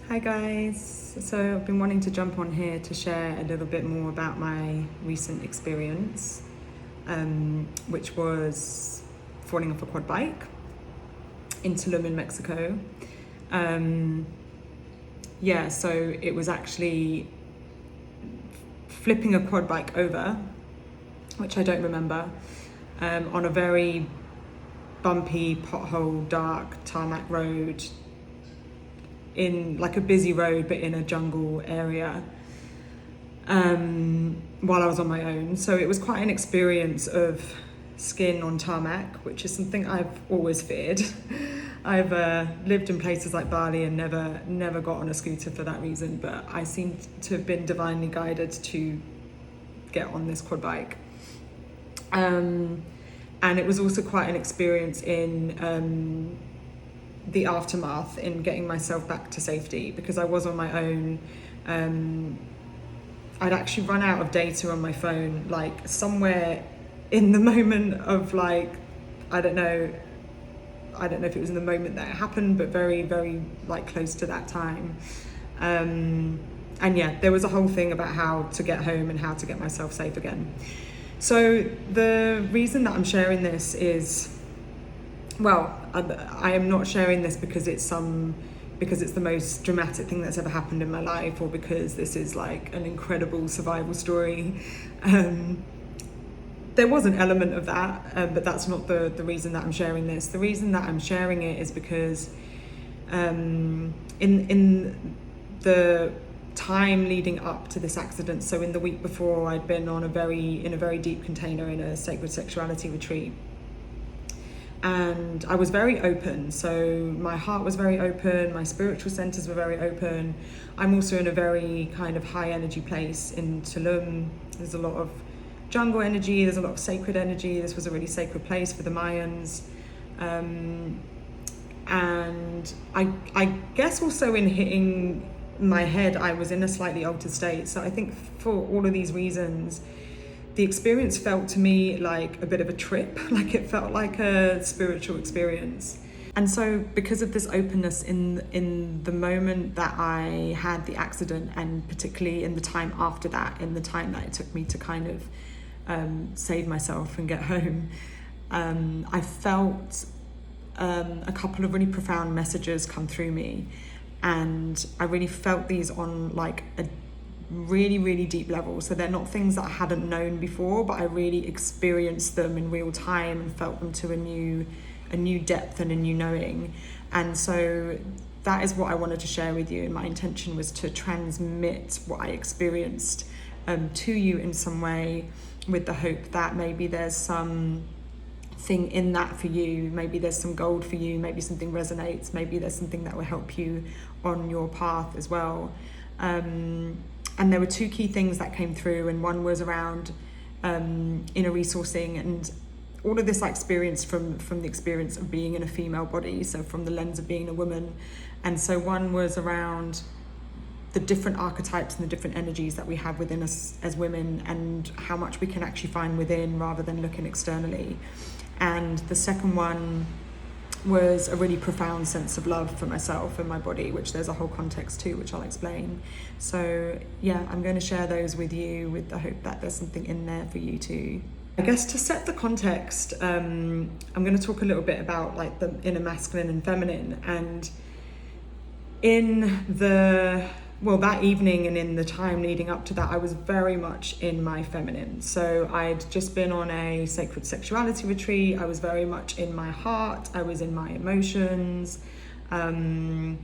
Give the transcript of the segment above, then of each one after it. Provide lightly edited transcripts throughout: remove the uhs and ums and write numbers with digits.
Hi guys, so I've been wanting to jump on here to share a little bit more about my recent experience, which was falling off a quad bike in Tulum in Mexico. So it was actually flipping a quad bike over, which I don't remember, on a very bumpy, pothole, dark tarmac road, in like a busy road but in a jungle area, while I was on my own. So it was quite an experience of skin on tarmac, which is something I've always feared. I've lived in places like Bali and never got on a scooter for that reason, but I seem to have been divinely guided to get on this quad bike. And it was also quite an experience in the aftermath, in getting myself back to safety, because I was on my own. I'd actually run out of data on my phone, like somewhere in the moment of I don't know if it was in the moment that it happened, but very, very close to that time. And yeah, there was a whole thing about how to get home and how to get myself safe again. So the reason that I'm sharing this is, I am not sharing this because it's the most dramatic thing that's ever happened in my life, or because this is like an incredible survival story. There was an element of that, but that's not the reason that I'm sharing this. The reason that I'm sharing it is because in the time leading up to this accident, so in the week before, I'd been in a very deep container in a sacred sexuality retreat. And I was very open, so my heart was very open, my spiritual centers were very open. I'm also in a very kind of high energy place in Tulum. There's a lot of jungle energy, there's a lot of sacred energy. This was a really sacred place for the Mayans. And I guess also in hitting my head, I was in a slightly altered state. So I think for all of these reasons, the experience felt to me like a bit of a trip, like it felt like a spiritual experience. And so because of this openness in the moment that I had the accident, and particularly in the time after that, in the time that it took me to kind of save myself and get home, I felt a couple of really profound messages come through me. And I really felt these on like a really, really deep level. So they're not things that I hadn't known before, but I really experienced them in real time and felt them to a new depth and a new knowing. And so that is what I wanted to share with you. And my intention was to transmit what I experienced to you in some way, with the hope that maybe there's some thing in that for you. Maybe there's some gold for you, maybe something resonates, maybe there's something that will help you on your path as well. And there were two key things that came through, and one was around inner resourcing, and all of this I experienced from the experience of being in a female body, so from the lens of being a woman. And so one was around the different archetypes and the different energies that we have within us as women, and how much we can actually find within rather than looking externally. And the second one was a really profound sense of love for myself and my body, which there's a whole context to, which I'll explain. So yeah, I'm going to share those with you with the hope that there's something in there for you too. I guess to set the context, I'm going to talk a little bit about like the inner masculine and feminine. And in that evening and in the time leading up to that, I was very much in my feminine. So I'd just been on a sacred sexuality retreat. I was very much in my heart. I was in my emotions. I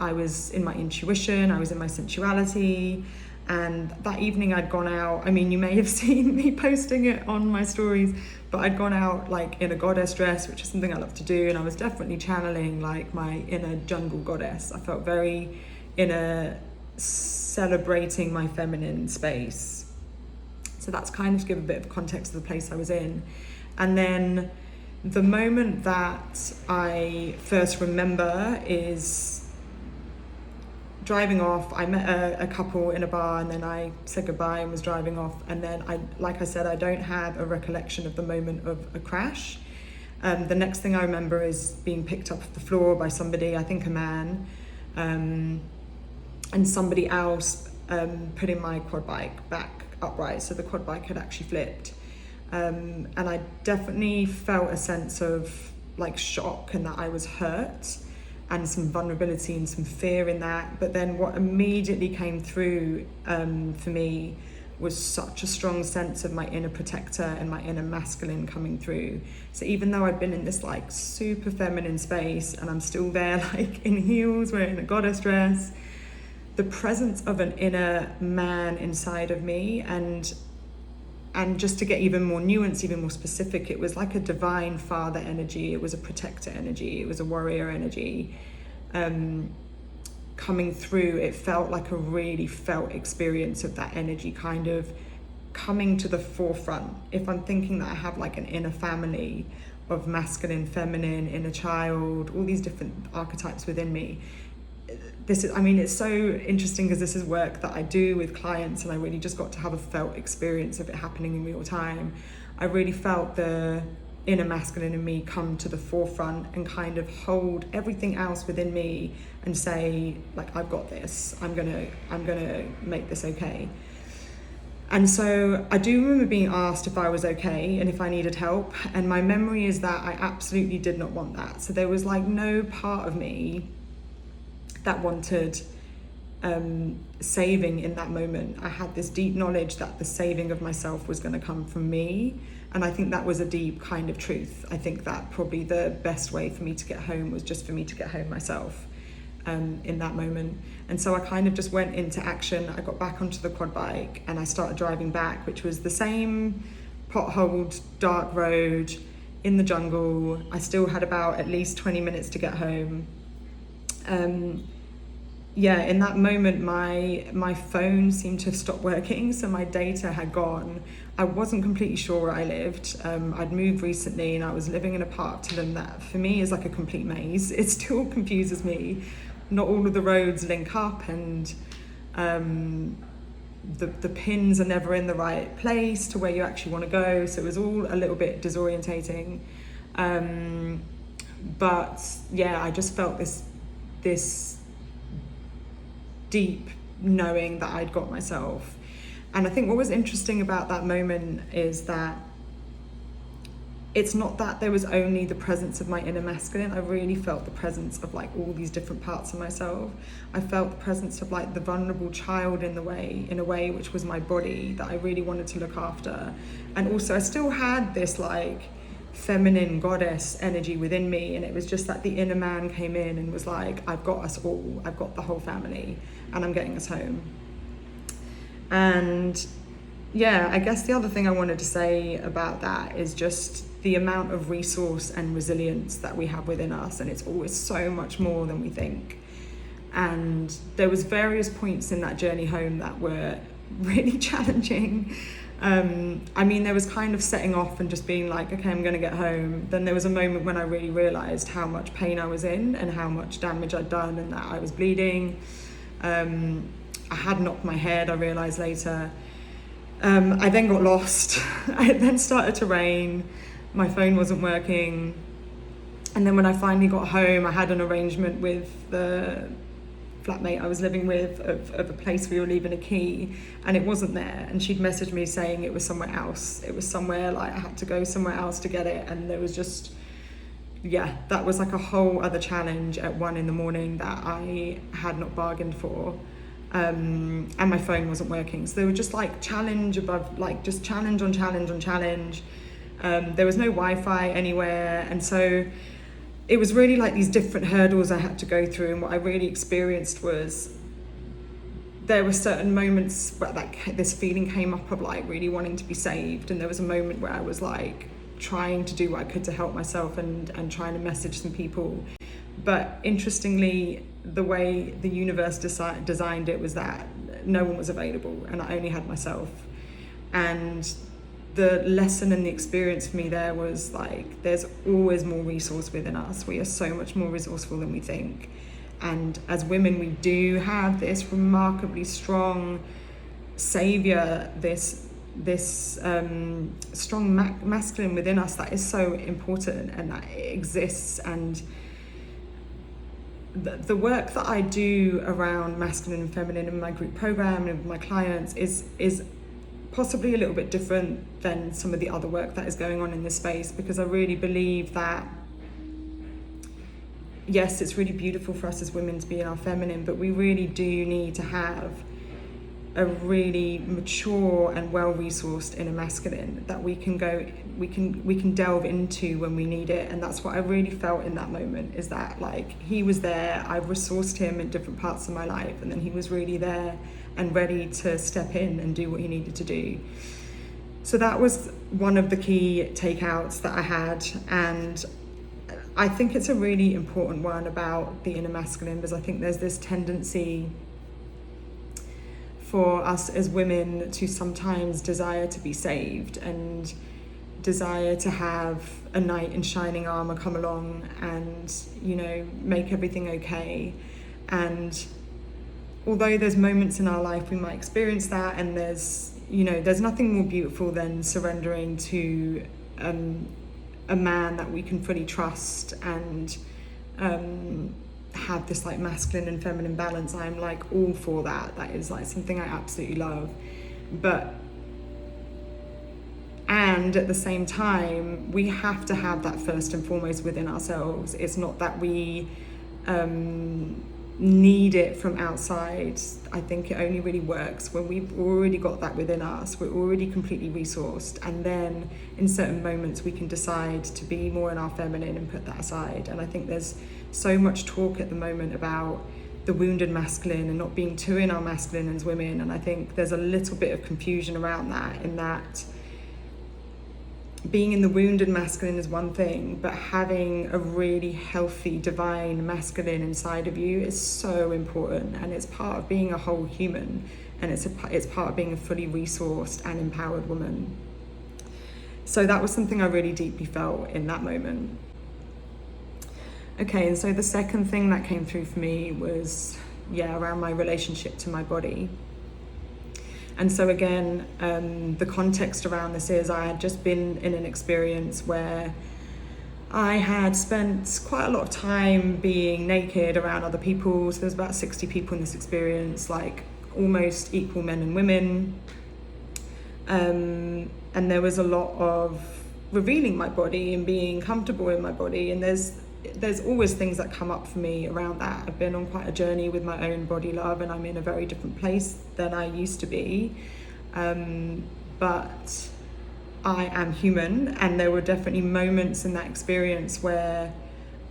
was in my intuition. I was in my sensuality. And that evening I'd gone out. I mean, you may have seen me posting it on my stories, but I'd gone out like in a goddess dress, which is something I love to do. And I was definitely channeling like my inner jungle goddess. I felt very in a celebrating my feminine space. So that's kind of to give a bit of context of the place I was in. And then the moment that I first remember is driving off. I met a couple in a bar, and then I said goodbye and was driving off. And then like I said, I don't have a recollection of the moment of a crash. The next thing I remember is being picked up off the floor by somebody, I think a man, and somebody else putting my quad bike back upright, so the quad bike had actually flipped. And I definitely felt a sense of like shock and that I was hurt, and some vulnerability and some fear in that. But then what immediately came through for me was such a strong sense of my inner protector and my inner masculine coming through. So even though I'd been in this like super feminine space, and I'm still there like in heels wearing a goddess dress, the presence of an inner man inside of me, and just to get even more nuanced, even more specific, it was like a divine father energy, it was a protector energy, it was a warrior energy coming through. It felt like a really felt experience of that energy kind of coming to the forefront. If I'm thinking that I have like an inner family of masculine, feminine, inner child, all these different archetypes within me, this is, I mean, it's so interesting because this is work that I do with clients, and I really just got to have a felt experience of it happening in real time. I really felt the inner masculine in me come to the forefront and kind of hold everything else within me and say, like, I've got this, I'm gonna make this okay. And so I do remember being asked if I was okay and if I needed help, and my memory is that I absolutely did not want that. So there was like no part of me that wanted saving in that moment. I had this deep knowledge that the saving of myself was going to come from me, and I think that was a deep kind of truth. I think that probably the best way for me to get home was just for me to get home myself in that moment. And so I kind of just went into action. I got back onto the quad bike and I started driving back, which was the same potholed dark road in the jungle. I still had about at least 20 minutes to get home. In that moment, my phone seemed to have stopped working, so my data had gone. I wasn't completely sure where I lived. I'd moved recently and I was living in a part of Tulum that for me is like a complete maze. It still confuses me. Not all of the roads link up, and the pins are never in the right place to where you actually want to go, so it was all a little bit disorientating. But yeah, I just felt this deep knowing that I'd got myself. And I think what was interesting about that moment is that it's not that there was only the presence of my inner masculine. I really felt the presence of like all these different parts of myself. I felt the presence of like the vulnerable child in a way which was my body that I really wanted to look after. And also I still had this like feminine goddess energy within me, and it was just that the inner man came in and was like, I've got us all, I've got the whole family, and I'm getting us home. And yeah, I guess the other thing I wanted to say about that is just the amount of resource and resilience that we have within us, and it's always so much more than we think. And there was various points in that journey home that were really challenging. I mean, there was kind of setting off and just being like, okay, I'm going to get home. Then there was a moment when I really realized how much pain I was in and how much damage I'd done, and that I was bleeding. I had knocked my head, I realized later. I then got lost. It then started to rain. My phone wasn't working. And then when I finally got home, I had an arrangement with the flatmate I was living with of a place we were leaving a key, and it wasn't there. And she'd messaged me saying it was somewhere else. It was somewhere, like I had to go somewhere else to get it. And there was just, yeah, that was like a whole other challenge at 1 a.m. that I had not bargained for. And my phone wasn't working. So there were just like challenge above, like just challenge on challenge on challenge. There was no Wi-Fi anywhere. And so it was really like these different hurdles I had to go through. And what I really experienced was there were certain moments where like this feeling came up of like really wanting to be saved. And there was a moment where I was like trying to do what I could to help myself and trying to message some people. But interestingly, the way the universe designed it was that no one was available and I only had myself. And the lesson and the experience for me there was like, there's always more resource within us. We are so much more resourceful than we think. And as women, we do have this remarkably strong savior, this strong masculine within us that is so important and that it exists. And the work that I do around masculine and feminine in my group program and with my clients is possibly a little bit different than some of the other work that is going on in this space, because I really believe that, yes, it's really beautiful for us as women to be in our feminine, but we really do need to have a really mature and well-resourced inner masculine that we can delve into when we need it. And that's what I really felt in that moment, is that like he was there, I resourced him in different parts of my life, and then he was really there and ready to step in and do what he needed to do. So that was one of the key takeouts that I had, and I think it's a really important one about the inner masculine, because I think there's this tendency for us as women to sometimes desire to be saved and desire to have a knight in shining armour come along and, you know, make everything okay. And although there's moments in our life we might experience that, and there's nothing more beautiful than surrendering to a man that we can fully trust and have this like masculine and feminine balance. I'm like all for that. That is like something I absolutely love. And at the same time, we have to have that first and foremost within ourselves. It's not that we need it from outside. I think it only really works when we've already got that within us. We're already completely resourced, and then in certain moments we can decide to be more in our feminine and put that aside. And I think there's so much talk at the moment about the wounded masculine and not being too in our masculine as women, and I think there's a little bit of confusion around that, in that being in the wounded masculine is one thing, but having a really healthy, divine masculine inside of you is so important, and it's part of being a whole human, and it's part of being a fully resourced and empowered woman. So that was something I really deeply felt in that moment. Okay, and so the second thing that came through for me was, around my relationship to my body. And so again, the context around this is I had just been in an experience where I had spent quite a lot of time being naked around other people. So there's about 60 people in this experience, like almost equal men and women. And there was a lot of revealing my body and being comfortable in my body. And there's always things that come up for me around that. I've been on quite a journey with my own body love, and I'm in a very different place than I used to be. But I am human, and there were definitely moments in that experience where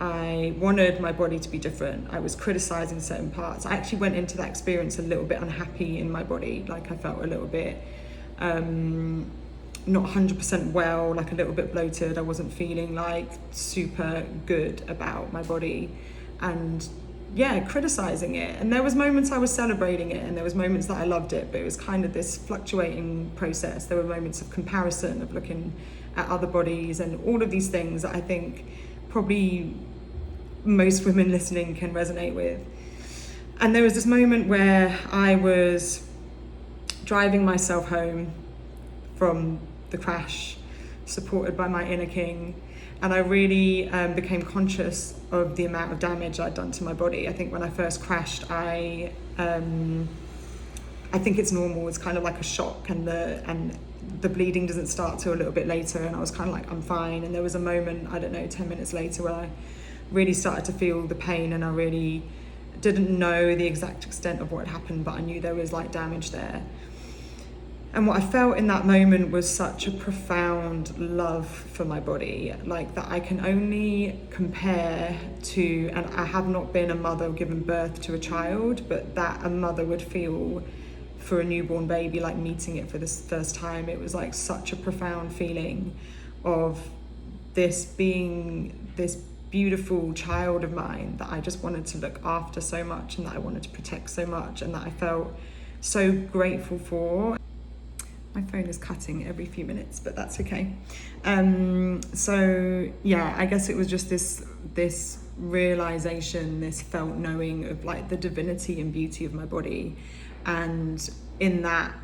I wanted my body to be different. I was criticizing certain parts. I actually went into that experience a little bit unhappy in my body. Like I felt a little bit not 100% well, like a little bit bloated. I wasn't feeling like super good about my body, and criticizing it. And there was moments I was celebrating it, and there was moments that I loved it, but it was kind of this fluctuating process. There were moments of comparison, of looking at other bodies, and all of these things that I think probably most women listening can resonate with. And there was this moment where I was driving myself home from the crash, supported by my inner king, and I really became conscious of the amount of damage I'd done to my body. I think when I first crashed, I think it's normal. It's kind of like a shock, and the bleeding doesn't start till a little bit later, and I was kind of like, I'm fine. And there was a moment, I don't know, 10 minutes later, where I really started to feel the pain, and I really didn't know the exact extent of what had happened, but I knew there was like damage there. And what I felt in that moment was such a profound love for my body, like that I can only compare to, and I have not been a mother giving birth to a child, but that a mother would feel for a newborn baby, like meeting it for the first time. It was like such a profound feeling of this being this beautiful child of mine that I just wanted to look after so much, and that I wanted to protect so much, and that I felt so grateful for. My phone is cutting every few minutes, but that's okay. So I guess it was just this realization, this felt knowing of like the divinity and beauty of my body, and in that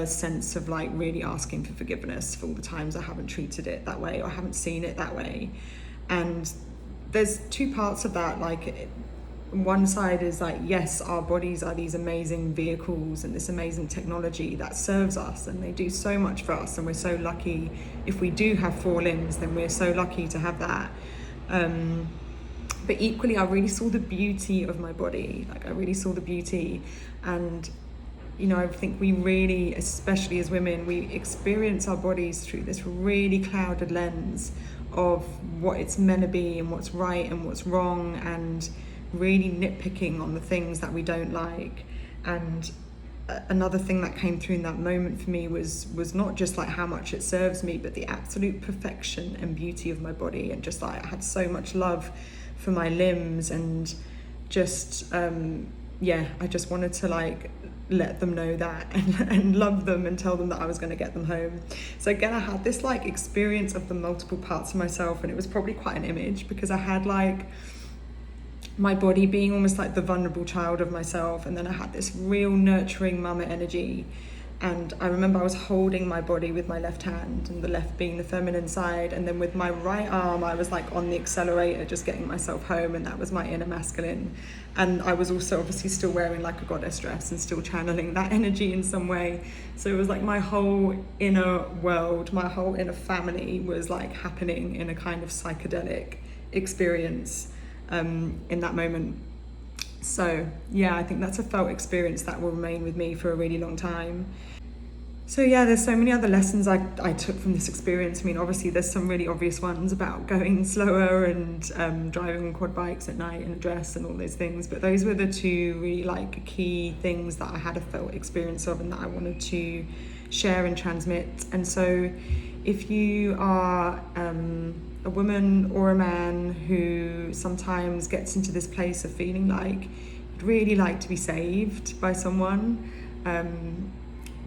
sense of like really asking for forgiveness for all the times I haven't treated it that way or haven't seen it that way. And there's two parts of that. Like one side is like, yes, our bodies are these amazing vehicles and this amazing technology that serves us, and they do so much for us, and we're so lucky. If we do have 4 limbs, then we're so lucky to have that. But equally, I really saw the beauty of my body. Like, I really saw the beauty. And, you know, I think we really, especially as women, we experience our bodies through this really clouded lens of what it's meant to be and what's right and what's wrong, and really nitpicking on the things that we don't like. And another thing that came through in that moment for me was not just like how much it serves me, but the absolute perfection and beauty of my body. And just like, I had so much love for my limbs, and just I just wanted to like let them know that, and love them, and tell them that I was going to get them home. So again, I had this like experience of the multiple parts of myself, and it was probably quite an image, because I had like my body being almost like the vulnerable child of myself, and then I had this real nurturing mama energy. And I remember I was holding my body with my left hand, and the left being the feminine side, and then with my right arm I was like on the accelerator, just getting myself home, and that was my inner masculine. And I was also obviously still wearing like a goddess dress and still channeling that energy in some way. So it was like my whole inner world, my whole inner family was like happening in a kind of psychedelic experience in that moment. So yeah, I think that's a felt experience that will remain with me for a really long time. So yeah, there's so many other lessons I took from this experience. I mean, obviously there's some really obvious ones about going slower and driving on quad bikes at night in a dress and all those things, but those were the 2 really like key things that I had a felt experience of, and that I wanted to share and transmit. And so if you are a woman or a man who sometimes gets into this place of feeling like you'd really like to be saved by someone,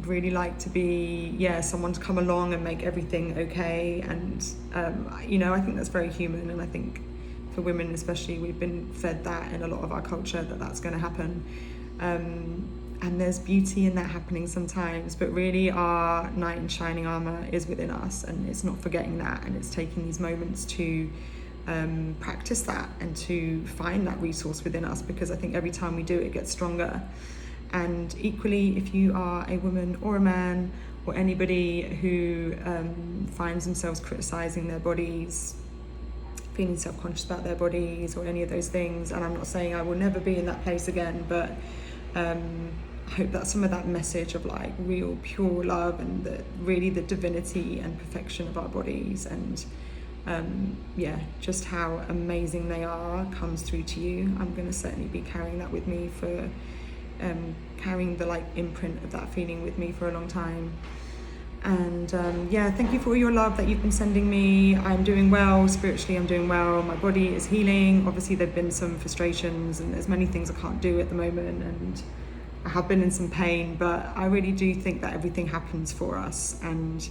really like to be someone to come along and make everything okay, and you know, I think that's very human, and I think for women especially, we've been fed that in a lot of our culture, that that's going to happen, and there's beauty in that happening sometimes, but really our knight in shining armor is within us, and it's not forgetting that, and it's taking these moments to practice that and to find that resource within us, because I think every time we do it gets stronger. And equally, if you are a woman or a man, or anybody who finds themselves criticizing their bodies, feeling self-conscious about their bodies, or any of those things, and I'm not saying I will never be in that place again, but I hope that some of that message of like real pure love, and really the divinity and perfection of our bodies, and just how amazing they are, comes through to you. I'm going to certainly be carrying that with me for carrying the like imprint of that feeling with me for a long time. And thank you for all your love that you've been sending me. I'm doing well spiritually, I'm doing well, my body is healing. Obviously there've been some frustrations, and there's many things I can't do at the moment, and I have been in some pain, but I really do think that everything happens for us, and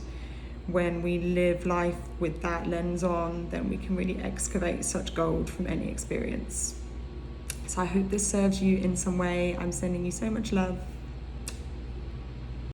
when we live life with that lens on, then we can really excavate such gold from any experience. So I hope this serves you in some way. I'm sending you so much love.